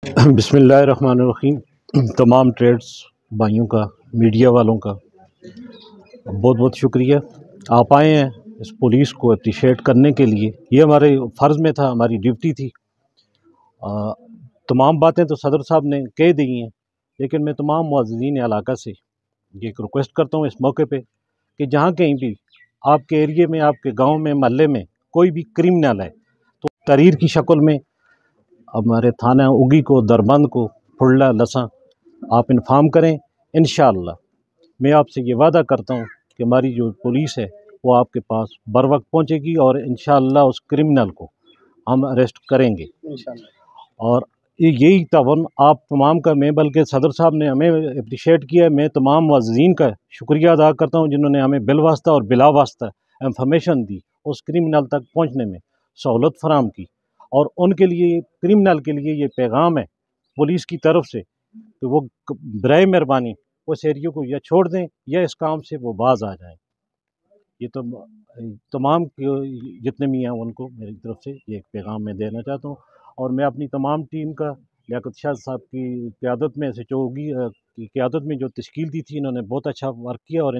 बिस्मिल्लाहिर्रहमानिर्रहीम। तमाम ट्रेड्स भाइयों का, मीडिया वालों का बहुत बहुत शुक्रिया। आप आए हैं इस पुलिस को अप्रिशिएट करने के लिए। ये हमारे फ़र्ज़ में था, हमारी ड्यूटी थी। तमाम बातें तो सदर साहब ने कह दी हैं, लेकिन मैं तमाम मुअज़्ज़िज़ीन इलाका से ये एक रिक्वेस्ट करता हूँ इस मौके पे कि जहाँ कहीं भी आपके एरिए में, आपके गांव में, मोहल्ले में कोई भी क्रिमिनल है तो तहरीर की शक्ल में हमारे थाना उगी को, दरबंद को, फुल्ला लसा आप इन्फॉर्म करें। इंशाअल्लाह मैं आपसे ये वादा करता हूँ कि हमारी जो पुलिस है वो आपके पास बर वक्त पहुँचेगी और इंशाअल्लाह उस क्रिमिनल को हम अरेस्ट करेंगे इंशाअल्लाह। और यही तावन आप तमाम का, मैं बल्कि सदर साहब ने हमें अप्रिशिएट किया। मैं तमाम मुअज़्ज़िज़ीन का शुक्रिया अदा करता हूँ जिन्होंने हमें बिलवास्ता और बिला वास्ता इंफॉर्मेशन दी, उस क्रिमिनल तक पहुँचने में सहूलत फराम की। और उनके लिए, क्रिमिनल के लिए ये पैगाम है पुलिस की तरफ से कि वो बराए मेहरबानी उस एरिया को या छोड़ दें या इस काम से वो बाज आ जाएं। ये तो तमाम जितने भी हैं उनको मेरी तरफ से ये एक पैगाम मैं देना चाहता हूँ। और मैं अपनी तमाम टीम का, लियाकत शाह साहब की क़यादत में, SHO की क़यादत में जो तश्कील दी थी, इन्होंने बहुत अच्छा वर्क किया और